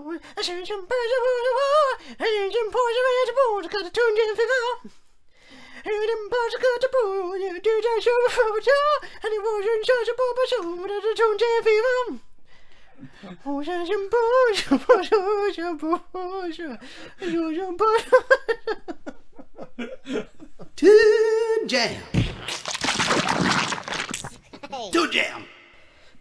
boy. I see some birds of war. I see some boys of the board. Got a Toon fever. And them birds got the ball. You do that show for a jar. And it was in such a bubble show. But a Toon fever. Oh, some boys. Toon Jam. Toon Jam.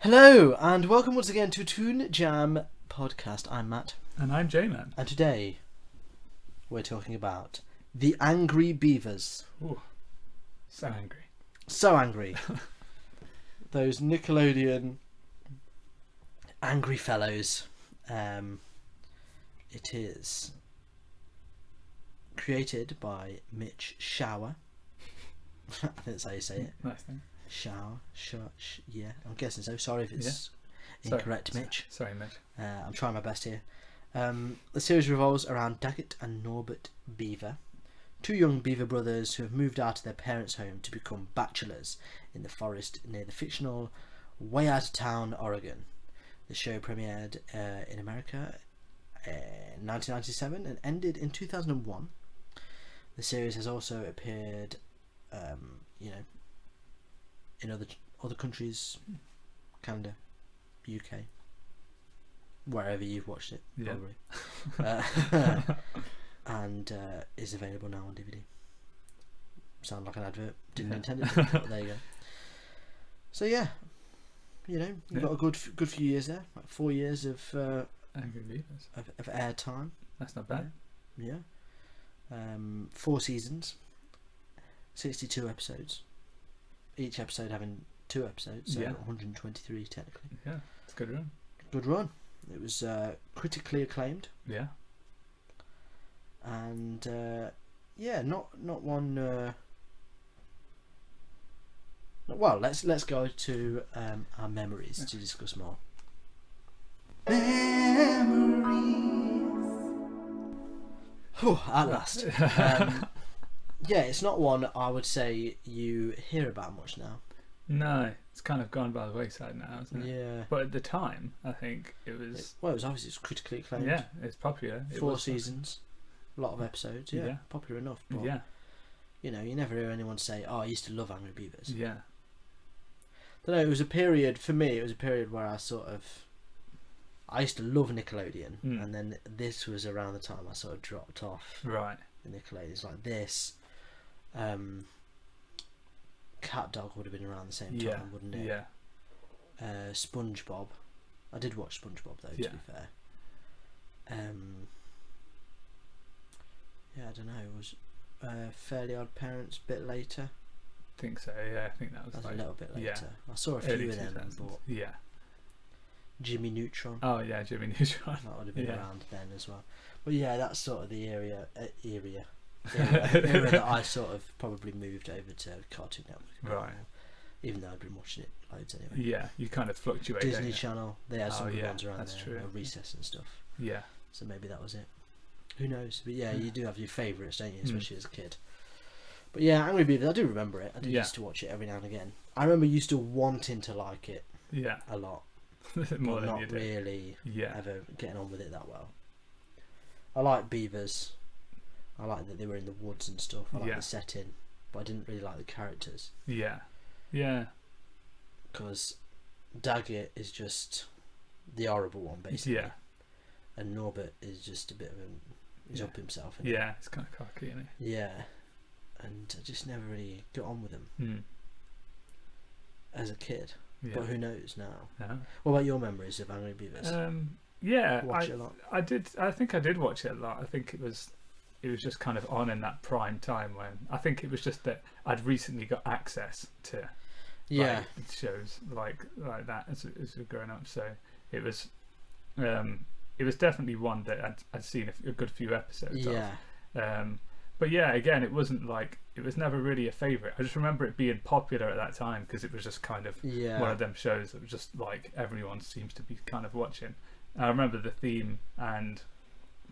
Hello, and welcome once again to Toon Jam podcast. I'm Matt. And I'm J-Man. And today we're talking about the Angry Beavers. Ooh, so angry. So angry. Those Nickelodeon angry fellows. It is created by Mitch Shower. I think that's how you say it. Nice thing. Yeah, I'm guessing so. Sorry if it's incorrect, Mitch. Sorry, Mitch. I'm trying my best here. The series revolves around Daggett and Norbert Beaver, two young Beaver brothers who have moved out of their parents' home to become bachelors in the forest near the fictional Way Out of Town, Oregon. The show premiered in America in 1997 and ended in 2001. The series has also appeared, in other countries, Canada, UK, wherever you've watched it, probably. And is available now on DVD. Sound like an advert? Didn't intend it, but there you go. So yeah, you've got a good few years there, like 4 years of Angry Beavers. of airtime. That's not bad. Yeah. 4 seasons, 62 episodes. Each episode having 2 episodes, so 123 technically. Yeah, it's a good run. Good run. It was critically acclaimed. Yeah. And not one. Well, let's go to our memories to discuss more. Oh, at last. It's not one I would say you hear about much now. No, it's kind of gone by the wayside now, isn't it? Yeah. But at the time, I think it was... It was obviously critically acclaimed. Yeah, it's popular. 4 seasons, a lot of episodes. Yeah, popular enough. But, you never hear anyone say, "Oh, I used to love Angry Beavers." Yeah. I don't know. It was a period for me. It was a period where I used to love Nickelodeon, and then this was around the time I sort of dropped off. Right. The Nickelodeon. It's like this. Cat Dog would have been around the same time, wouldn't it? Yeah. SpongeBob. I did watch SpongeBob though, to be fair. I don't know. It was Fairly Odd Parents a bit later. I think so. Yeah, I think that was a little bit later. Yeah. I saw a few Early of them, 2000s. but Jimmy Neutron. Oh yeah, Jimmy Neutron. That would have been around then as well. But yeah, that's sort of the area that I sort of probably moved over to Cartoon Network. Right. Even though I'd been watching it loads anyway. Yeah, you kind of fluctuate. Disney Channel, they had some good ones around that's there, true. Recess and stuff. Yeah. So maybe that was it. Who knows? But yeah, you do have your favourites, don't you? Especially as a kid. But yeah, Angry Beavers, I do remember it. I did used to watch it every now and again. I remember used to wanting to like it. Yeah. A lot. More but than not you did. really ever getting on with it that well. I like Beavers. I like that they were in the woods and stuff. I like the setting, but I didn't really like the characters. Yeah. Yeah. Because Daggett is just the horrible one, basically. Yeah. And Norbert is just a bit of he's up himself. Yeah, it's kind of cocky, isn't he? Yeah. And I just never really got on with him as a kid. Yeah. But who knows now? Yeah. What about your memories of Angry Beavers? Watch it a lot. I did. I think I did watch it a lot. I think it was just kind of on in that prime time when I think it was just that I'd recently got access to shows like that as a grown up. So it was definitely one that I'd seen a good few episodes of. But yeah, again, it was never really a favourite. I just remember it being popular at that time because it was just kind of one of them shows that was just like everyone seems to be kind of watching. And I remember the theme and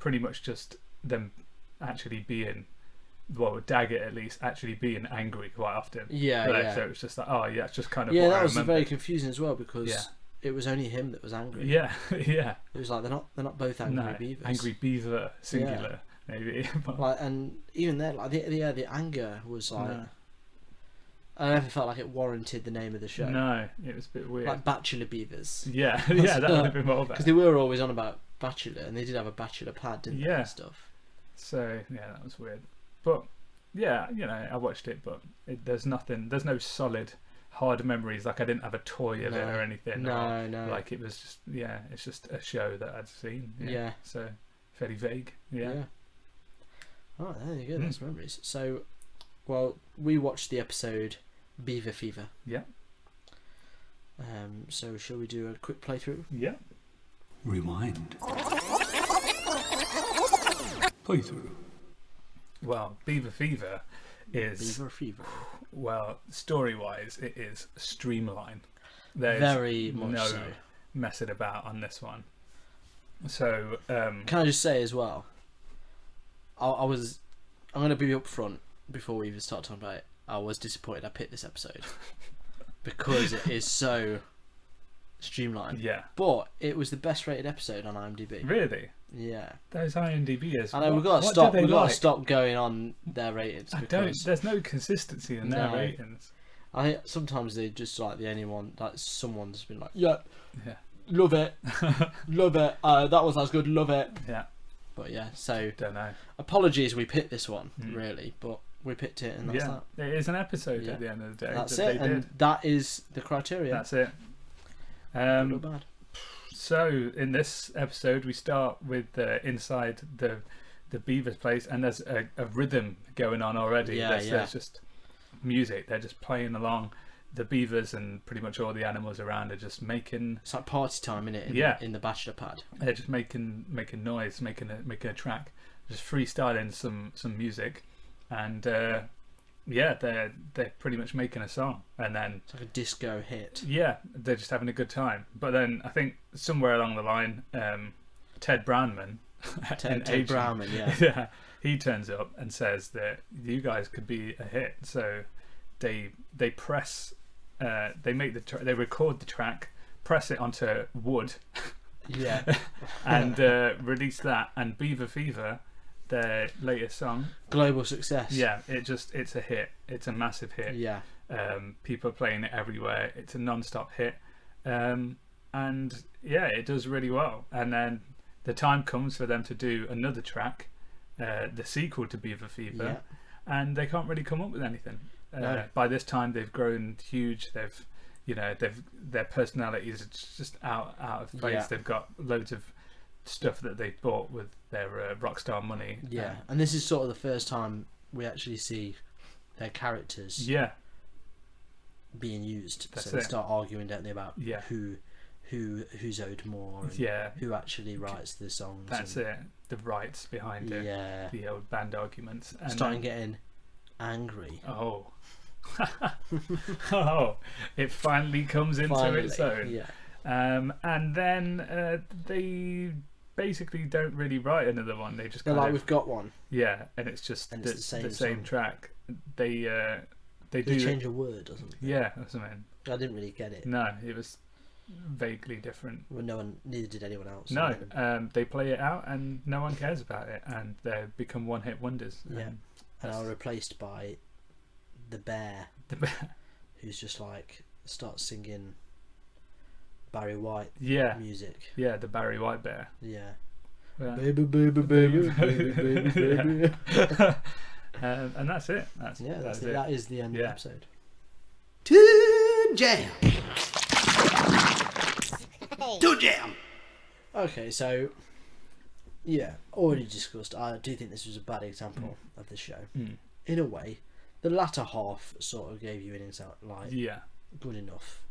pretty much just them actually being, well, Daggett at least, actually being angry quite often. So it was just like, it's just kind of that was very confusing as well because it was only him that was angry. Yeah, yeah. It was like they're not both angry beavers. Angry beaver singular maybe. Like, and even then, like the anger was like. No. I never felt like it warranted the name of the show. No, it was a bit weird. Like Bachelor Beavers. Yeah, yeah, that would have been more better. Because they were always on about Bachelor, and they did have a Bachelor pad, didn't they? And stuff. So yeah, that was weird. But yeah, you know, I watched it, but there's no solid hard memories. Like I didn't have a toy of it or anything. No. Like it was just it's just a show that I'd seen. Yeah. So fairly vague. Yeah. Oh, there you go. That's memories. So, well, we watched the episode Beaver Fever. Yeah. So shall we do a quick playthrough? Yeah. Rewind. Playthrough. Well, Beaver Fever is... Beaver Fever. Well, story-wise, it is streamlined. There's very much so. Messing about on this one. So... Can I just say as well, I'm going to be upfront before we even start talking about it. I was disappointed I picked this episode because it is so streamlined. Yeah. But it was the best rated episode on IMDb. Really? Yeah. Those IMDb is. I know we've got to stop going on their ratings. There's no consistency in their ratings. I think sometimes they just like the only one that someone's been like, yeah, love it, love it. That was as good, love it. Yeah. But yeah, so don't know. Apologies, we picked this one really, but we picked it, and that's that. It is an episode at the end of the day. That's it, and that is the criteria. That's it. Not bad. So in this episode, we start with inside the Beavers' place, and there's a rhythm going on already. There's just music. They're just playing along. The beavers and pretty much all the animals around are just making. It's like party time, innit? In the bachelor pad. They're just making noise, making a track, just freestyling some music, and they're pretty much making a song, and then it's like a disco hit. Yeah, they're just having a good time. But then I think somewhere along the line, Ted Brownman, he turns up and says that you guys could be a hit. So they press, they record the track, press it onto wood, and release that. And Beaver Fever, their latest song, global success. Yeah, it's a hit. It's a massive hit. Yeah. People are playing it everywhere. It's a non-stop hit, and it does really well. And then the time comes for them to do another track, the sequel to Beaver Fever, and they can't really come up with anything. No. By this time, they've grown huge. Their personalities are just out of place. Yeah. They've got loads of stuff that they bought with their rockstar money. Yeah, and this is sort of the first time we actually see their characters. Yeah. Being used. That's so they start arguing, don't they, about who's owed more, and who actually writes the songs. That's it. The rights behind it. Yeah. The old band arguments. And starting getting angry. Oh. It finally comes into its own. Yeah. And then they basically don't really write another one. They just we've got one. Yeah, and it's just the same track. They change a word or something. Yeah, or something. I didn't really get it. No, it was vaguely different. Well, neither did anyone else. No, they play it out and no one cares about it, and they become one-hit wonders. Yeah, and are replaced by the bear. Who's just like starts singing Barry White music. Yeah, the Barry White bear. Yeah. Baby, baby, baby, baby, baby, baby. And that's it. That's it. That is the end of the episode. Toon Jam. Toon Jam. Okay, so already discussed. I do think this was a bad example of the show. In a way, the latter half sort of gave you an insight, like good enough.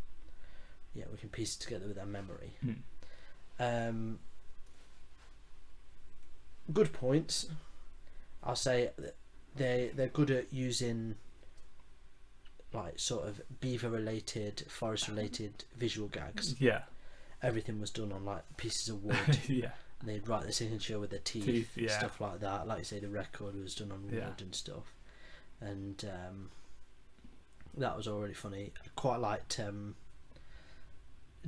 Yeah, we can piece it together with our memory. Good points. I'll say they're good at using like sort of beaver related, forest related visual gags. Yeah. Everything was done on like pieces of wood. Yeah. And they'd write their signature with their teeth stuff like that. Like you say, the record was done on wood and stuff. And that was already funny. I quite liked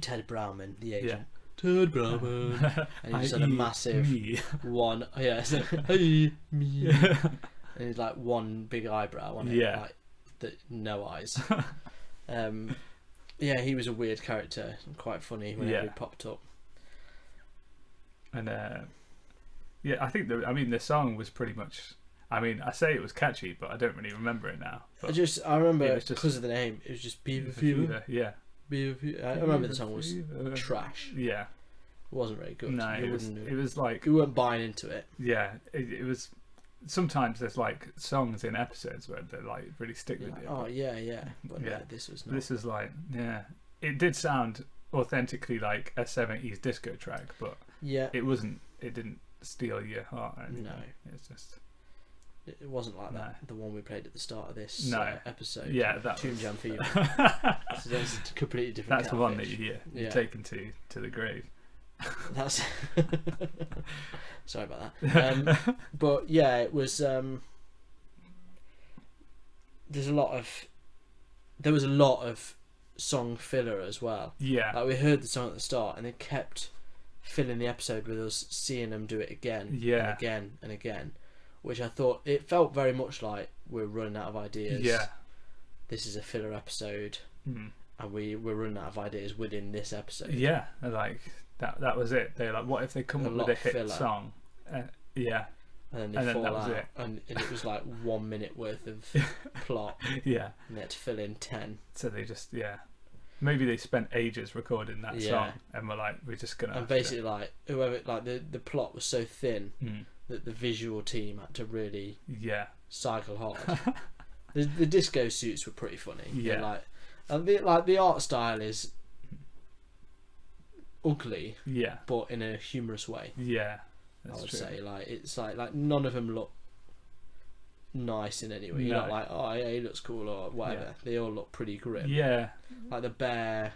Ted Brownman, the Yeah. agent. Ted Brownman. And he just had a massive one. Yeah, so, hey, me. And he's like one big eyebrow on it. Yeah. Like, no eyes. Yeah, he was a weird character. Quite funny whenever he popped up. And yeah, I think the song was pretty much. I mean, I say it was catchy, but I don't really remember it now. But I remember because of the name. It was just Beaver Fever. Yeah. Beaver Fever. I remember the song was trash. Yeah. It wasn't very good. No, it was like we weren't buying into it. Yeah, it was. Sometimes there's like songs in episodes where they like really stick with you. Oh yeah. But yeah, this was not. This is like it did sound authentically like a 70s disco track, but yeah, it wasn't. It didn't steal your heart or anything. No, it's just. It wasn't like that. The one we played at the start of this episode. Yeah, that Toon was... Jam Fever. So that's a completely different. That's the one that you're taken to the grave. That's sorry about that. But yeah, it was. There was a lot of song filler as well. Yeah, like we heard the song at the start, and they kept filling the episode with us seeing them do it again, and again and again. Which I thought it felt very much like we're running out of ideas. Yeah, this is a filler episode, and we're running out of ideas within this episode. Yeah, like that was it. They're like, what if they come up with a hit filler song? Yeah, and then they fall out, and it was like 1 minute worth of plot. Yeah, and they had to fill in 10. So they just maybe they spent ages recording that song, and we're like, we're just gonna. And basically, like whoever, like the plot was so thin. That the visual team had to really cycle hard. the disco suits were pretty funny. Yeah, the art style is ugly. Yeah, but in a humorous way. Yeah, I would say like it's like none of them look nice in any way. You're not like, oh yeah, he looks cool or whatever. Yeah. They all look pretty grim. Yeah, like the bear.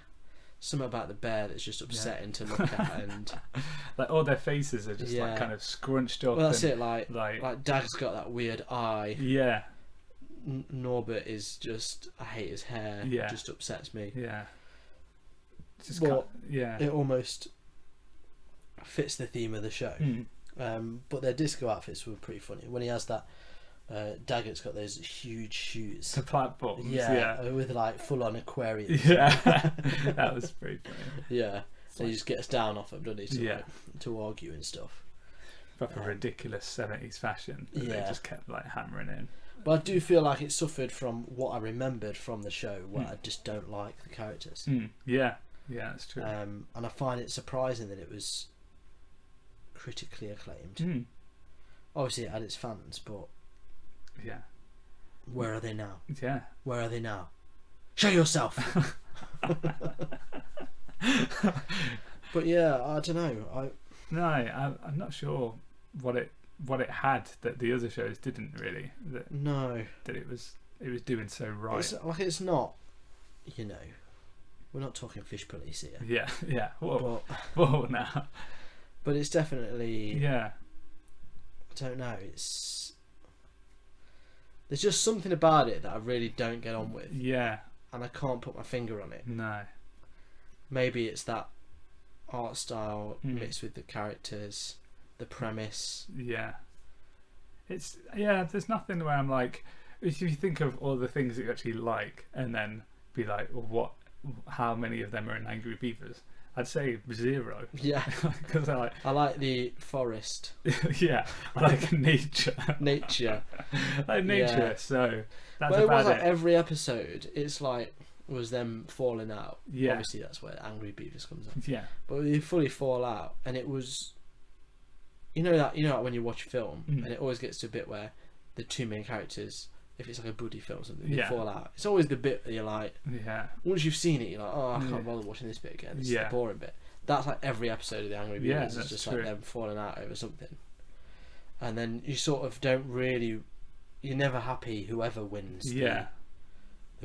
Something about the bear that's just upsetting to look at, and like all their faces are just like kind of scrunched up. Well, that's it. Like Dag's got that weird eye. Yeah. Norbert is just. I hate his hair. Yeah. It just upsets me. Yeah. It almost fits the theme of the show. But their disco outfits were pretty funny. When he has that. Daggett's got those huge shoes. The platforms, with like full-on aquariums. Yeah, that was pretty funny. Yeah, so he just gets down off them, doesn't he? To argue and stuff. Proper ridiculous 70s fashion. That they just kept like hammering in. But I do feel like it suffered from what I remembered from the show, where I just don't like the characters. Yeah, that's true. And I find it surprising that it was critically acclaimed. Obviously, it had its fans, but. Yeah. Where are they now? Yeah. Where are they now? Show yourself. But yeah, I don't know. I'm not sure what it had that the other shows didn't really. That it was doing so right. It's not. You know, we're not talking Fish Police here. Yeah. Whoa, now. But it's definitely. Yeah. I don't know. There's just something about it that I really don't get on with. Yeah. And I can't put my finger on it. No. Maybe it's that art style mixed with the characters, the premise. Yeah. There's nothing where I'm like, if you think of all the things that you actually like and then be like, well, how many of them are in Angry Beavers? I'd say 0. Yeah, because I like the forest. Yeah, I like nature. Nature. I like nature. Yeah. So that's it was like it. Every episode, it's like was them falling out. Yeah. Obviously, that's where Angry Beavers comes in. Yeah. But they fully fall out, and it was. You know like when you watch a film, and it always gets to a bit where the two main characters. If it's like a buddy film or something, they fall out. It's always the bit that you're like, once you've seen it, you're like, oh, I can't bother watching this bit again. This is the boring bit. That's like every episode of the Angry Beavers. It's just like them falling out over something. And then you sort of don't really, you're never happy whoever wins the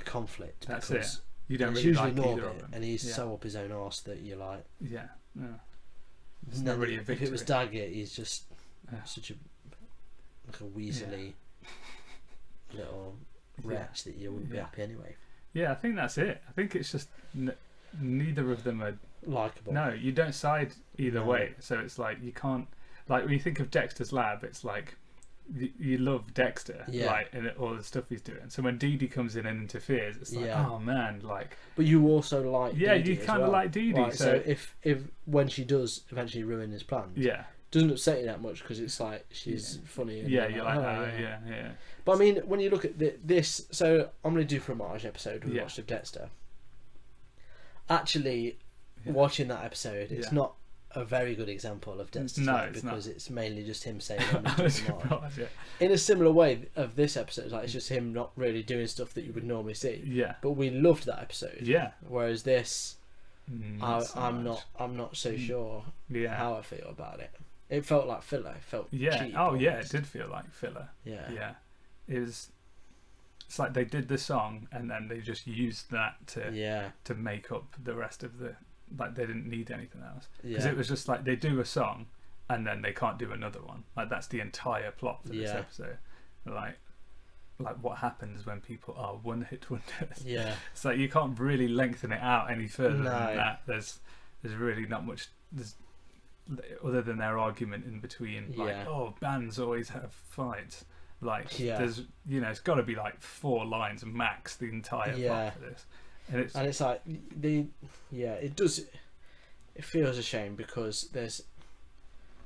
conflict. That's because it. You don't it's really usually like either Norbit, of them. and he's so up his own arse that you're like, It's not really a victory. If it was Daggett, he's just such a weaselly. Little wretch that you wouldn't be happy anyway. Yeah, I think that's it. I think it's just neither of them are Likeable. No, you don't side either No. way. So it's like you can't, like when you think of Dexter's Lab, it's like you love Dexter, Yeah. like and all the stuff he's doing. So when Dee Dee comes in and interferes, it's like, Yeah. oh man, like But you also like yeah, Dee Dee you as kind of well. like Dee Dee. Like, so if when she does eventually ruin his plans, yeah, doesn't upset you that much because it's like she's funny. And yeah, you're like, oh, yeah. But I mean, when you look at this, so I'm going to do Fromage episode we Yeah. watched of Dexter. Actually, Yeah. watching that episode, it's Yeah. not a very good example of Dexter's No, life it's because it's mainly just him saying I was Fromage. surprised, yeah. In a similar way of this episode, like it's just him not really doing stuff that you would normally see. Yeah, But we loved that episode. yeah. Whereas this, Not so I'm much. not so sure Yeah, how I feel about it. It felt like filler. It felt yeah. cheap. Oh yeah, it almost. did feel like filler. Yeah. Yeah, it was. It's like they did the song and then they just used that to Yeah. to make up the rest of the, like they didn't need anything else because Yeah. it was just like they do a song and then they can't do another one. Like that's the entire plot for this Yeah. episode. Like what happens when people are one hit wonders. Yeah. It's like you can't really lengthen it out any further No. than that. There's really not much other than their argument in between. Like, Yeah. oh, bands always have fights. Like Yeah. there's it's got to be like 4 lines max the entire Yeah. plot for this. And it's like it does. It feels a shame because there's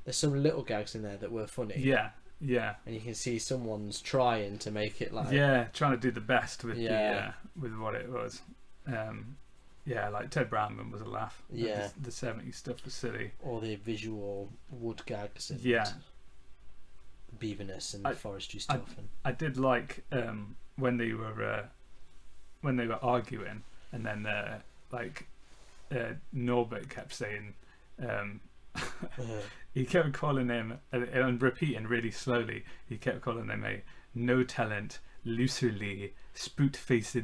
some little gags in there that were funny. yeah, And you can see someone's trying to make it like. yeah, trying to do the best with Yeah. with what it was. Yeah, like Ted Brownman was a laugh. Yeah. The 70s stuff was silly. All the visual wood gags and Yeah. beaverness and I- forestry stuff. I did like when they were arguing, and then Norbert kept saying he kept calling him and repeating really slowly. He kept calling him a no talent, loosely spoot-faced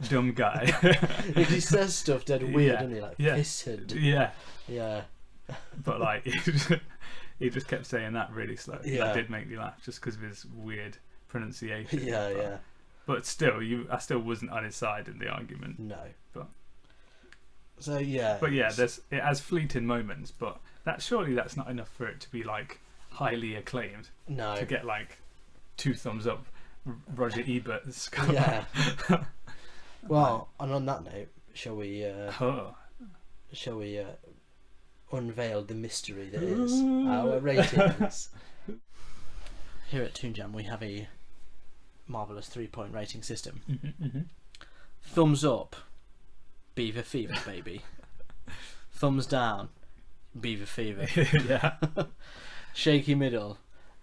dumb guy. He says stuff dead weird, Yeah. doesn't he? Like Yeah. pissed. Yeah, Yeah. but like he just kept saying that really slow. Yeah. That did make me laugh just because of his weird pronunciation. Yeah. but, Yeah. But still, I still wasn't on his side in the argument. No. But- So yeah. But yeah, it has fleeting moments, but surely that's not enough for it to be like highly acclaimed, no. to get like 2 thumbs up. Roger Ebert's. Yeah. Well, and on that note, shall we Oh. unveil the mystery that is our ratings? Here at Toon Jam, we have a marvelous 3-point rating system. Thumbs up, Beaver Fever, baby. Thumbs down, Beaver Fever. Yeah. Shaky middle,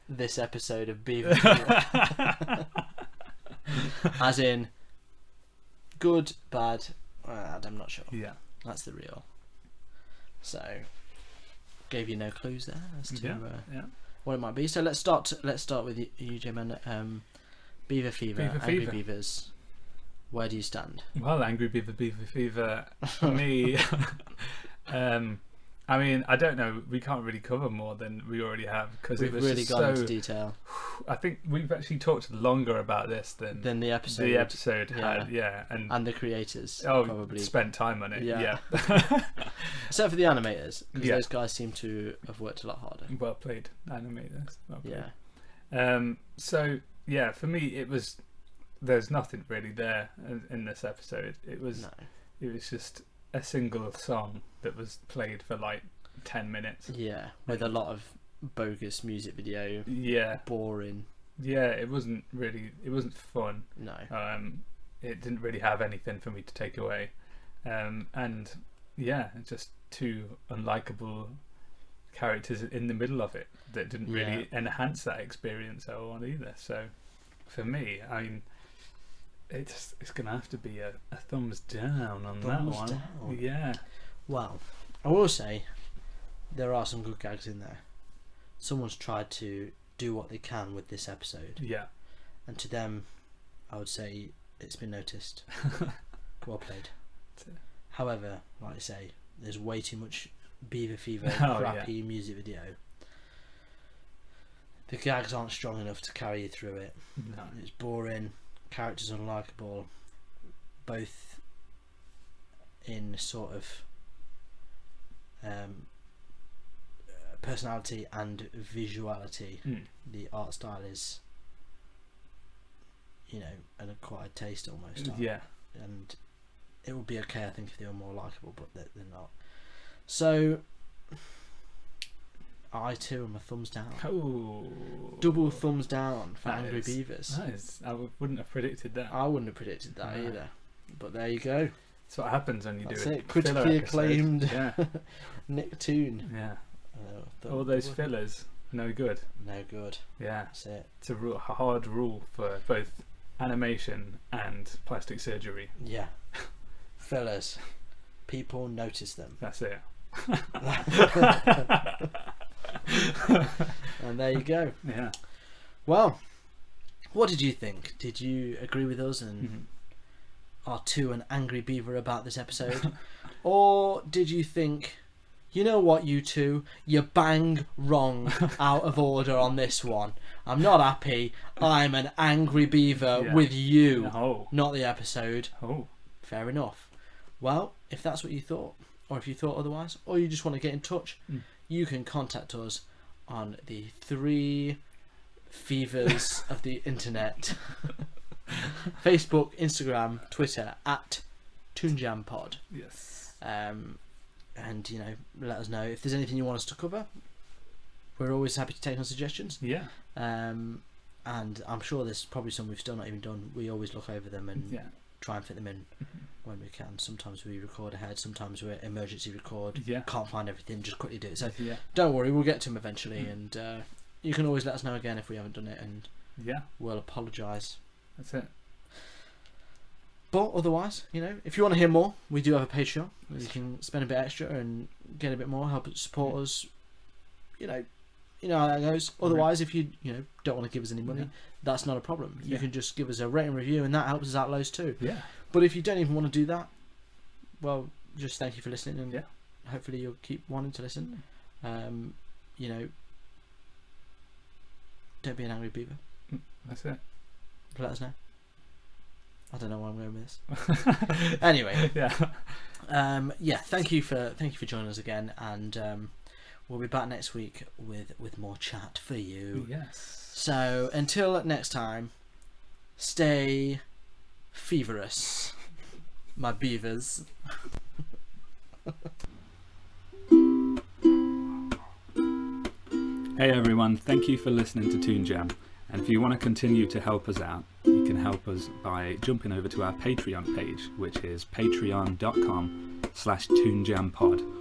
this episode of Beaver Fever. As in, good, bad, I'm not sure. Yeah. That's the real. So, gave you no clues there as to Yeah. what it might be. So let's start with you, J-Man. Beaver Fever, Beaver Angry Fever. Beavers. Where do you stand? Well, Angry Beaver Fever for me. I mean, I don't know. We can't really cover more than we already have because it We've was really just gone so. into detail I think we've actually talked longer about this than than the episode, the episode yeah. had. Yeah, and the creators probably. spent time on it. Yeah. Yeah. Except for the animators, because Yeah. those guys seem to have worked a lot harder. Well played, animators. Well played. Yeah. So yeah, for me it was. There's nothing really there in this episode. It was just a single song that was played for like 10 minutes. Yeah, with a lot of bogus music video. Yeah, Boring. yeah. It wasn't fun. No. It didn't really have anything for me to take away, and yeah, just 2 unlikable characters in the middle of it that didn't really enhance that experience at all either. So for me, I mean, it's gonna have to be a thumbs down on that Thumbs one. down. Yeah. Well, I will say there are some good gags in there. Someone's tried to do what they can with this episode, Yeah. and to them, I would say it's been noticed. Well played. However, like I say, there's way too much Beaver Fever crappy music video. The gags aren't strong enough to carry you through it. No. It's boring. Characters unlikable. Both in sort of personality and visuality. The art style is, you know, an acquired taste almost. Yeah. And it would be okay, I think, if they were more likeable, but they're not. So I too am a thumbs down. Oh, double thumbs down for that Angry is- Beavers. That is, wouldn't have predicted that. I wouldn't have predicted that No. either. But there you go. That's what happens when you That's do it. it. Critically acclaimed Yeah. Nick Toon. Yeah. Thought- All those fillers, no good. No good. Yeah. That's it. It's a hard rule for both animation and plastic surgery. Yeah. Fellas, people notice them. That's it. And there you go. Yeah. Well, what did you think? Did you agree with us and Mhm. are to an angry beaver about this episode? Or did you think, you know what, you two, you're bang wrong, out of order on this one. I'm not happy. I'm an angry beaver Yeah. with you, Oh. not the episode. Oh. Fair enough. Well, if that's what you thought, or if you thought otherwise, or you just want to get in touch, you can contact us on the 3 fevers of the internet. Facebook, Instagram, Twitter, at ToonJamPod. Yes. And, you know, let us know if there's anything you want us to cover. We're always happy to take on suggestions. Yeah. And I'm sure there's probably some we've still not even done. We always look over them and Yeah. try and fit them in when we can. Sometimes we record ahead, sometimes we emergency record. Yeah. Can't find everything, just quickly do it. So Yeah. don't worry, we'll get to them eventually. And you can always let us know again if we haven't done it, and Yeah. we'll apologise. That's it. But otherwise, you know, if you want to hear more, we do have a Patreon where you can spend a bit extra and get a bit more, help support us. You know how that goes. Otherwise, if you don't want to give us any money, Yeah. that's not a problem. You Yeah. can just give us a rating review, and that helps us out loads too. Yeah. But if you don't even want to do that, well, just thank you for listening, and Yeah. hopefully you'll keep wanting to listen. You know, don't be an angry beaver. That's it. Let us know. I don't know where I'm going with this. Anyway, Yeah. thank you for joining us again, and we'll be back next week with more chat for you. Yes. So until next time, stay feverous, my beavers. Hey everyone, thank you for listening to Toon Jam. And if you want to continue to help us out, you can help us by jumping over to our Patreon page, which is patreon.com/toonjampod.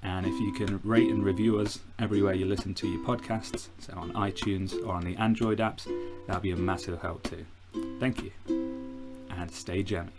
And if you can rate and review us everywhere you listen to your podcasts, so on iTunes or on the Android apps, that'll be a massive help too. Thank you, and stay jammy.